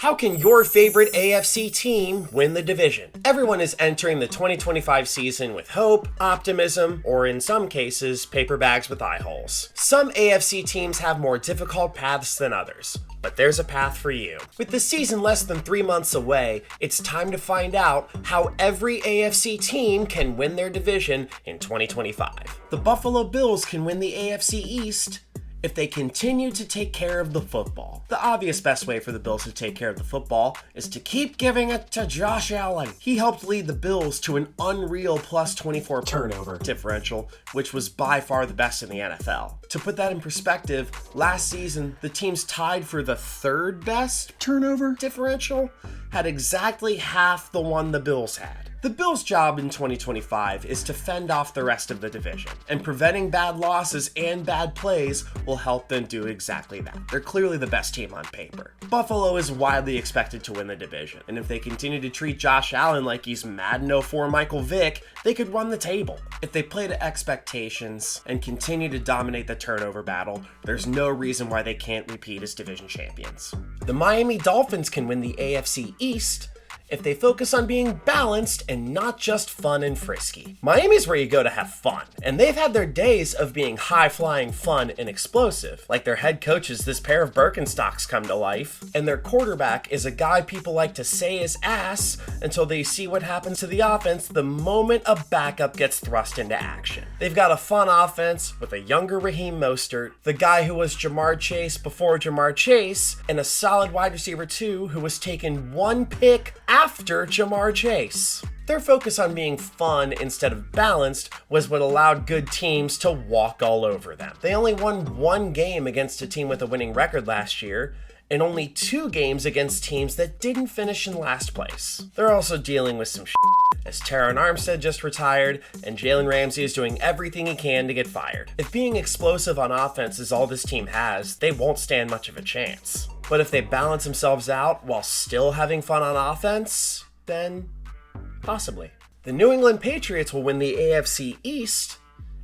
How can your favorite AFC team win the division? Everyone is entering the 2025 season with hope, optimism, or in some cases, paper bags with eye holes. Some AFC teams have more difficult paths than others, but there's a path for you. With the season less than 3 months away, it's time to find out how every AFC team can win their division in 2025. The Buffalo Bills can win the AFC East if they continue to take care of the football. The obvious best way for the Bills to take care of the football is to keep giving it to Josh Allen. He helped lead the Bills to an unreal plus 24 turnover differential, which was by far the best in the NFL. To put that in perspective, last season, the teams tied for the third best turnover differential had exactly half the one the Bills had. The Bills' job in 2025 is to fend off the rest of the division, and preventing bad losses and bad plays will help them do exactly that. They're clearly the best team on paper. Buffalo is widely expected to win the division, and if they continue to treat Josh Allen like he's Madden 04 Michael Vick, they could run the table. If they play to expectations and continue to dominate the turnover battle, there's no reason why they can't repeat as division champions. The Miami Dolphins can win the AFC East if they focus on being balanced and not just fun and frisky. Miami's where you go to have fun, and they've had their days of being high-flying, fun, and explosive. Like their head coach is this pair of Birkenstocks come to life, and their quarterback is a guy people like to say is ass until they see what happens to the offense the moment a backup gets thrust into action. They've got a fun offense with a younger Raheem Mostert, the guy who was Jamar Chase before Jamar Chase, and a solid wide receiver too who was taken one pick after Jamar Chase. Their focus on being fun instead of balanced was what allowed good teams to walk all over them. They only won one game against a team with a winning record last year, and only 2 games against teams that didn't finish in last place. They're also dealing with some as Teron Armstead just retired, and Jalen Ramsey is doing everything he can to get fired. If being explosive on offense is all this team has, they won't stand much of a chance. But if they balance themselves out while still having fun on offense, then possibly. The New England Patriots will win the AFC East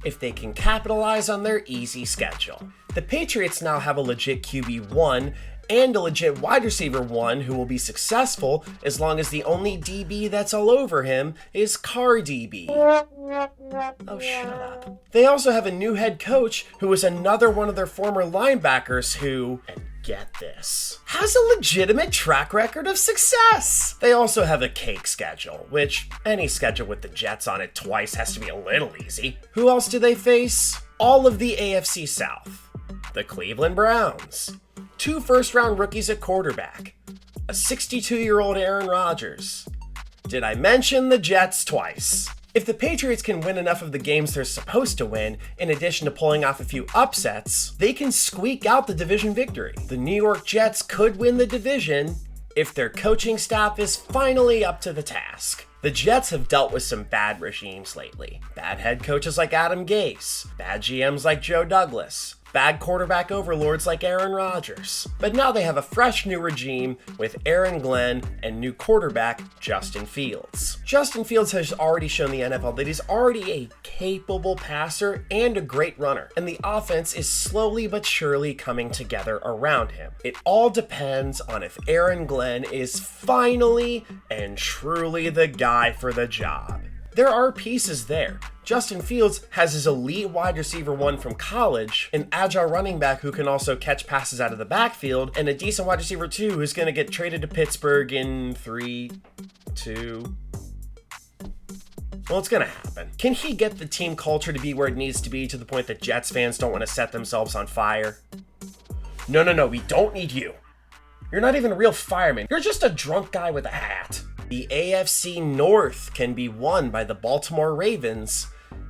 if they can capitalize on their easy schedule. The Patriots now have a legit QB1 and a legit wide receiver 1 who will be successful as long as the only DB that's all over him is Car DB. Oh, shut up. They also have a new head coach who is another one of their former linebackers who, and get this, has a legitimate track record of success. They also have a cake schedule, which any schedule with the Jets on it twice has to be a little easy. Who else do they face? All of the AFC South. The Cleveland Browns. 2 first-round rookies at quarterback. A 62-year-old Aaron Rodgers. Did I mention the Jets twice? If the Patriots can win enough of the games they're supposed to win, in addition to pulling off a few upsets, they can squeak out the division victory. The New York Jets could win the division if their coaching staff is finally up to the task. The Jets have dealt with some bad regimes lately. Bad head coaches like Adam Gase, bad GMs like Joe Douglas, bad quarterback overlords like Aaron Rodgers. But now they have a fresh new regime with Aaron Glenn and new quarterback Justin Fields. Justin Fields has already shown the NFL that he's already a capable passer and a great runner, and the offense is slowly but surely coming together around him. It all depends on if Aaron Glenn is finally and truly the guy for the job. There are pieces there. Justin Fields has his elite wide receiver 1 from college, an agile running back who can also catch passes out of the backfield, and a decent wide receiver 2 who's going to get traded to Pittsburgh in 3, 2... Well, it's going to happen. Can he get the team culture to be where it needs to be to the point that Jets fans don't want to set themselves on fire? No, we don't need you. You're not even a real fireman. You're just a drunk guy with a hat. The AFC North can be won by the Baltimore Ravens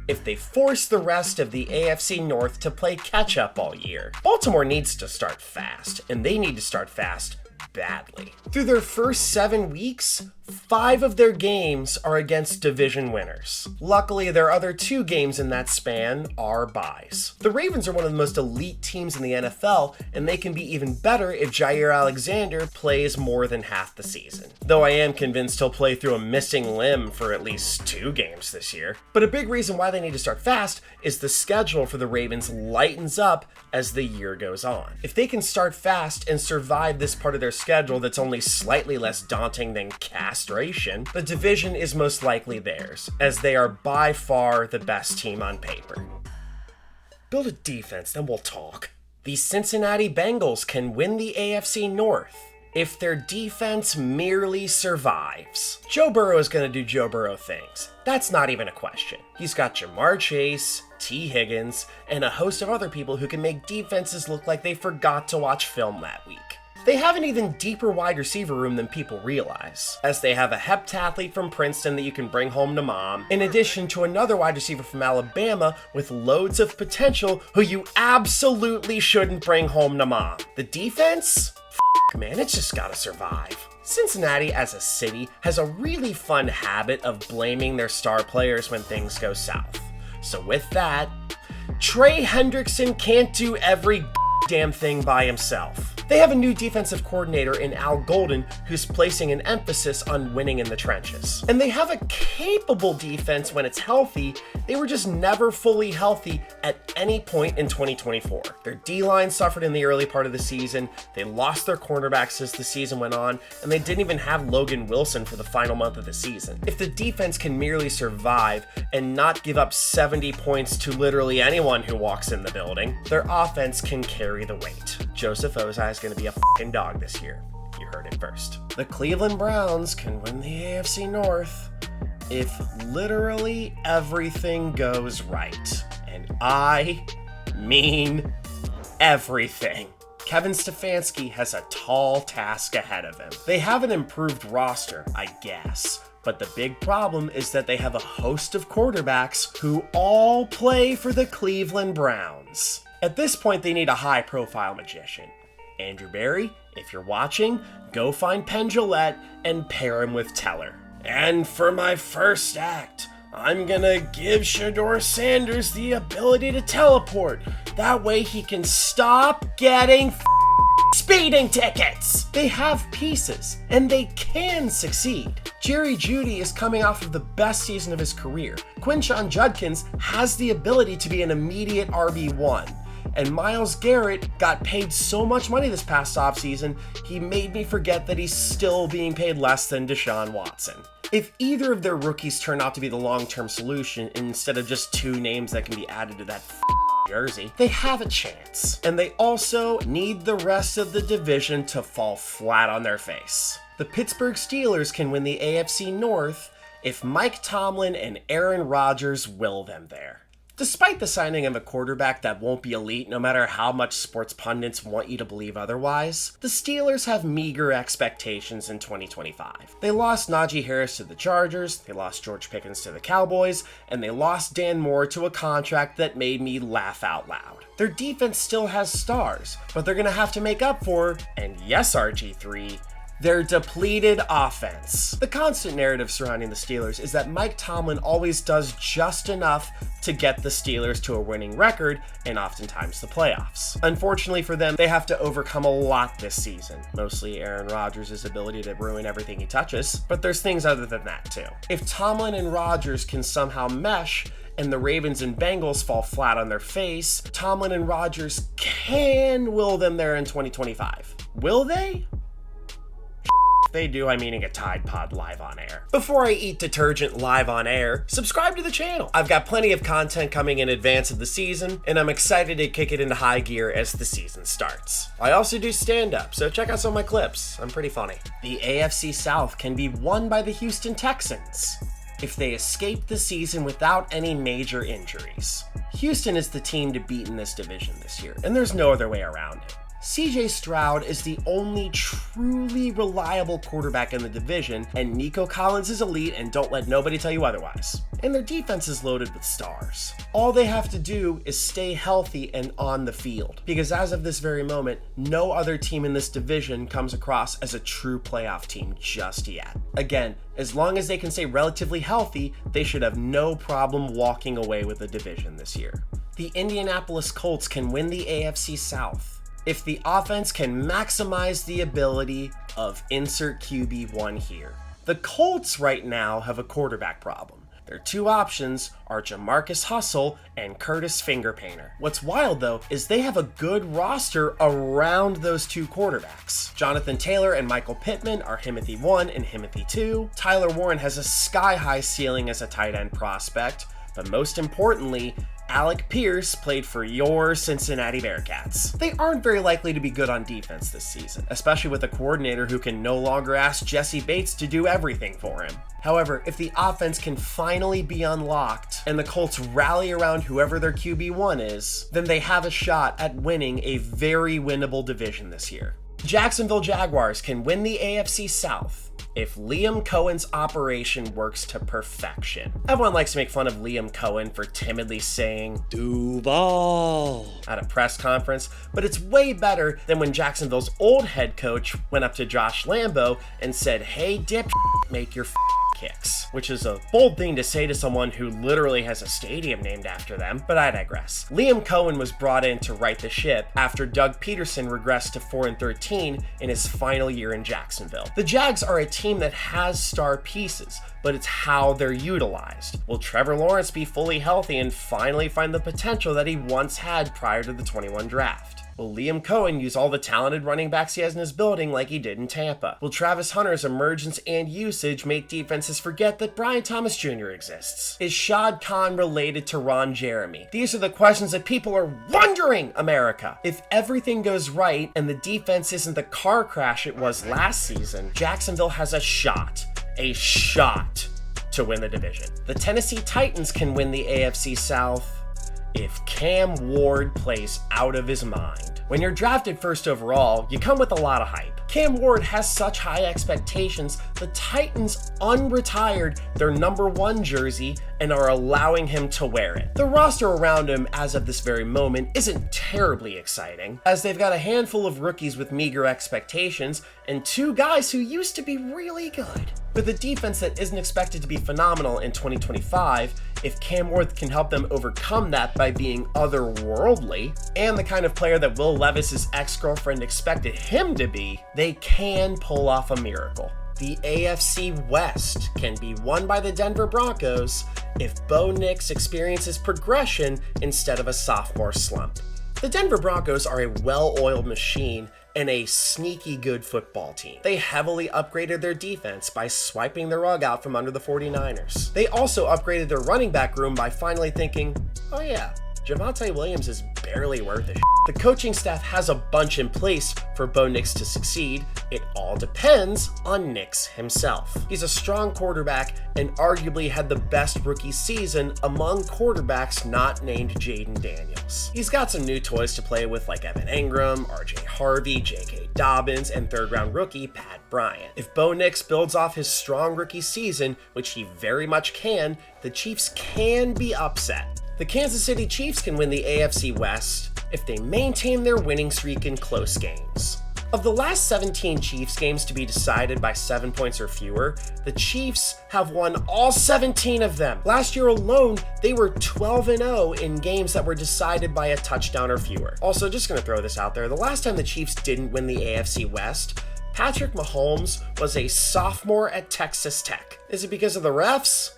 if they force the rest of the AFC North to play catch-up all year. Baltimore needs to start fast, and they need to start fast badly. Through their first 7 weeks, 5 of their games are against division winners. Luckily, their other 2 games in that span are byes. The Ravens are one of the most elite teams in the NFL, and they can be even better if Jair Alexander plays more than half the season. Though I am convinced he'll play through a missing limb for at least 2 games this year. But a big reason why they need to start fast is the schedule for the Ravens lightens up as the year goes on. If they can start fast and survive this part of their schedule that's only slightly less daunting than castration, the division is most likely theirs, as they are by far the best team on paper. Build a defense, then we'll talk. The Cincinnati Bengals can win the AFC North if their defense merely survives. Joe Burrow is going to do Joe Burrow things. That's not even a question. He's got Jamar Chase, T. Higgins, and a host of other people who can make defenses look like they forgot to watch film that week. They have an even deeper wide receiver room than people realize, as they have a heptathlete from Princeton that you can bring home to mom, in addition to another wide receiver from Alabama with loads of potential who you absolutely shouldn't bring home to mom. The defense? Man, it's just gotta survive. Cincinnati as a city has a really fun habit of blaming their star players when things go south. So with that, Trey Hendrickson can't do every damn thing by himself. They have a new defensive coordinator in Al Golden who's placing an emphasis on winning in the trenches. And they have a capable defense when it's healthy. They were just never fully healthy at any point in 2024. Their D-line suffered in the early part of the season. They lost their cornerbacks as the season went on, and they didn't even have Logan Wilson for the final month of the season. If the defense can merely survive and not give up 70 points to literally anyone who walks in the building, their offense can carry the weight. Joseph Ozai is going to be a fucking dog this year. You heard it first. The Cleveland Browns can win the AFC North if literally everything goes right. And I mean everything. Kevin Stefanski has a tall task ahead of him. They have an improved roster, I guess. But the big problem is that they have a host of quarterbacks who all play for the Cleveland Browns. At this point, they need a high-profile magician. Andrew Berry, if you're watching, go find Penn Jillette and pair him with Teller. And for my first act, I'm gonna give Shedeur Sanders the ability to teleport. That way he can stop getting speeding tickets. They have pieces, and they can succeed. Jerry Jeudy is coming off of the best season of his career. Quinshon Judkins has the ability to be an immediate RB1. And Myles Garrett got paid so much money this past offseason, he made me forget that he's still being paid less than Deshaun Watson. If either of their rookies turn out to be the long-term solution instead of just two names that can be added to that jersey, they have a chance. And they also need the rest of the division to fall flat on their face. The Pittsburgh Steelers can win the AFC North if Mike Tomlin and Aaron Rodgers will them there. Despite the signing of a quarterback that won't be elite no matter how much sports pundits want you to believe otherwise, the Steelers have meager expectations in 2025. They lost Najee Harris to the Chargers, they lost George Pickens to the Cowboys, and they lost Dan Moore to a contract that made me laugh out loud. Their defense still has stars, but they're gonna have to make up for, and yes RG3, their depleted offense. The constant narrative surrounding the Steelers is that Mike Tomlin always does just enough to get the Steelers to a winning record and oftentimes the playoffs. Unfortunately for them, they have to overcome a lot this season, mostly Aaron Rodgers' ability to ruin everything he touches, but there's things other than that too. If Tomlin and Rodgers can somehow mesh and the Ravens and Bengals fall flat on their face, Tomlin and Rodgers can will them there in 2025. Will they? They do, I'm eating a Tide Pod live on air. Before I eat detergent live on air, subscribe to the channel. I've got plenty of content coming in advance of the season, and I'm excited to kick it into high gear as the season starts. I also do stand-up, so check out some of my clips. I'm pretty funny. The AFC South can be won by the Houston Texans if they escape the season without any major injuries. Houston is the team to beat in this division this year, and there's no other way around it. CJ Stroud is the only truly reliable quarterback in the division, and Nico Collins is elite, and don't let nobody tell you otherwise. And their defense is loaded with stars. All they have to do is stay healthy and on the field, because as of this very moment, no other team in this division comes across as a true playoff team just yet. Again, as long as they can stay relatively healthy, they should have no problem walking away with the division this year. The Indianapolis Colts can win the AFC South if the offense can maximize the ability of insert QB1 here. The Colts right now have a quarterback problem. Their two options are Jamarcus Hustle and Curtis Fingerpainter. What's wild though is they have a good roster around those two quarterbacks. Jonathan Taylor and Michael Pittman are Himothy 1 and Himothy 2. Tyler Warren has a sky-high ceiling as a tight end prospect, but most importantly, Alec Pierce played for your Cincinnati Bearcats. They aren't very likely to be good on defense this season, especially with a coordinator who can no longer ask Jesse Bates to do everything for him. However, if the offense can finally be unlocked and the Colts rally around whoever their QB1 is, then they have a shot at winning a very winnable division this year. Jacksonville Jaguars can win the AFC South if Liam Cohen's operation works to perfection. Everyone likes to make fun of Liam Cohen for timidly saying, "Duval," at a press conference, but it's way better than when Jacksonville's old head coach went up to Josh Lambo and said, "Hey, dip, make your kicks," which is a bold thing to say to someone who literally has a stadium named after them, but I digress. Liam Cohen was brought in to right the ship after Doug Peterson regressed to 4-13 in his final year in Jacksonville. The Jags are a team that has star pieces, but it's how they're utilized. Will Trevor Lawrence be fully healthy and finally find the potential that he once had prior to the 21 draft? Will Liam Cohen use all the talented running backs he has in his building like he did in Tampa? Will Travis Hunter's emergence and usage make defenses forget that Brian Thomas Jr. exists? Is Shad Khan related to Ron Jeremy? These are the questions that people are wondering, America. If everything goes right and the defense isn't the car crash it was last season, Jacksonville has a shot to win the division. The Tennessee Titans can win the AFC South if Cam Ward plays out of his mind. When you're drafted first overall, you come with a lot of hype. Cam Ward has such high expectations, the Titans unretired their number 1 jersey and are allowing him to wear it. The roster around him as of this very moment isn't terribly exciting, as they've got a handful of rookies with meager expectations and 2 guys who used to be really good. With a defense that isn't expected to be phenomenal in 2025, if Cam Ward can help them overcome that by being otherworldly, and the kind of player that Will Levis's ex-girlfriend expected him to be, they can pull off a miracle. The AFC West can be won by the Denver Broncos if Bo Nix experiences progression instead of a sophomore slump. The Denver Broncos are a well-oiled machine and a sneaky good football team. They heavily upgraded their defense by swiping the rug out from under the 49ers. They also upgraded their running back room by finally thinking, oh yeah, Javonte Williams is barely worth it. The coaching staff has a bunch in place for Bo Nix to succeed. It all depends on Nix himself. He's a strong quarterback and arguably had the best rookie season among quarterbacks not named Jaden Daniels. He's got some new toys to play with like Evan Engram, RJ Harvey, J.K. Dobbins, and third-round rookie Pat Bryant. If Bo Nix builds off his strong rookie season, which he very much can, the Chiefs can be upset. The Kansas City Chiefs can win the AFC West if they maintain their winning streak in close games. Of the last 17 Chiefs games to be decided by 7 points or fewer, the Chiefs have won all 17 of them. Last year alone, they were 12-0 in games that were decided by a touchdown or fewer. Also, just gonna throw this out there, the last time the Chiefs didn't win the AFC West, Patrick Mahomes was a sophomore at Texas Tech. Is it because of the refs?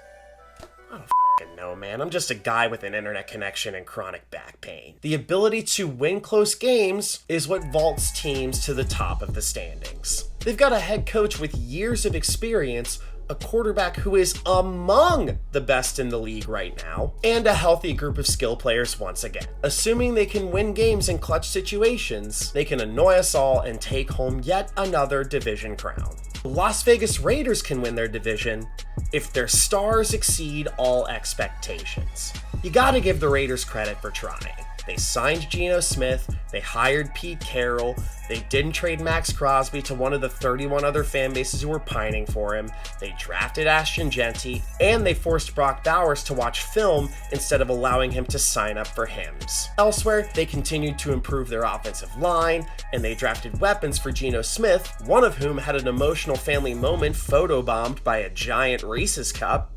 I don't no, man. I'm just a guy with an internet connection and chronic back pain. The ability to win close games is what vaults teams to the top of the standings. They've got a head coach with years of experience, a quarterback who is among the best in the league right now, and a healthy group of skill players once again. Assuming they can win games in clutch situations, they can annoy us all and take home yet another division crown. The Las Vegas Raiders can win their division if their stars exceed all expectations. You gotta give the Raiders credit for trying. They signed Geno Smith, they hired Pete Carroll, they didn't trade Max Crosby to one of the 31 other fan bases who were pining for him, they drafted Ashton Genty, and they forced Brock Bowers to watch film instead of allowing him to sign up for hymns. Elsewhere, they continued to improve their offensive line, and they drafted weapons for Geno Smith, one of whom had an emotional family moment photobombed by a giant Reese's cup.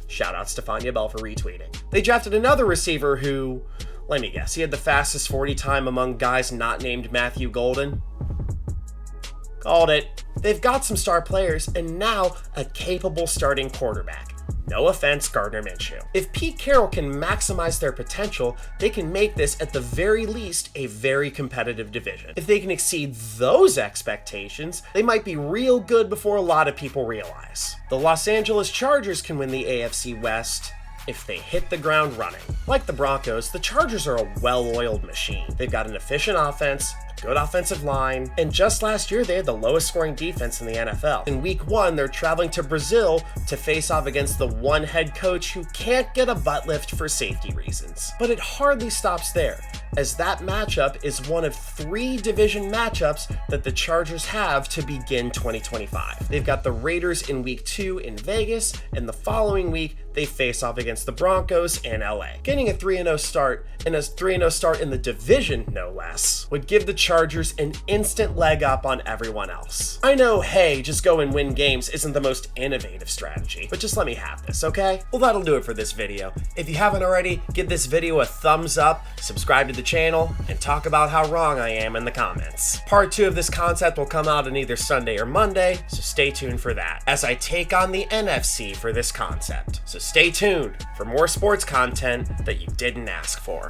Shout out Stephania Bell for retweeting. They drafted another receiver who, let me guess, he had the fastest 40 time among guys not named Matthew Golden? Called it. They've got some star players and now a capable starting quarterback. No offense, Gardner Minshew. If Pete Carroll can maximize their potential, they can make this at the very least a very competitive division. If they can exceed those expectations, they might be real good before a lot of people realize. The Los Angeles Chargers can win the AFC West if they hit the ground running. Like the Broncos, the Chargers are a well-oiled machine. They've got an efficient offense, a good offensive line, and just last year they had the lowest scoring defense in the NFL. In week 1, they're traveling to Brazil to face off against the one head coach who can't get a butt lift for safety reasons. But it hardly stops there, as that matchup is one of 3 division matchups that the Chargers have to begin 2025. They've got the Raiders in week 2 in Vegas, and the following week they face off against the Broncos in LA. Getting a 3-0 start, and a 3-0 start in the division no less, would give the Chargers an instant leg up on everyone else. I know, hey, just go and win games isn't the most innovative strategy, but just let me have this, okay? Well, that'll do it for this video. If you haven't already, give this video a thumbs up, subscribe to the channel, and talk about how wrong I am in the comments. Part 2 of this concept will come out on either Sunday or Monday, so stay tuned for that, as I take on the NFC for this concept. So stay tuned for more sports content that you didn't ask for.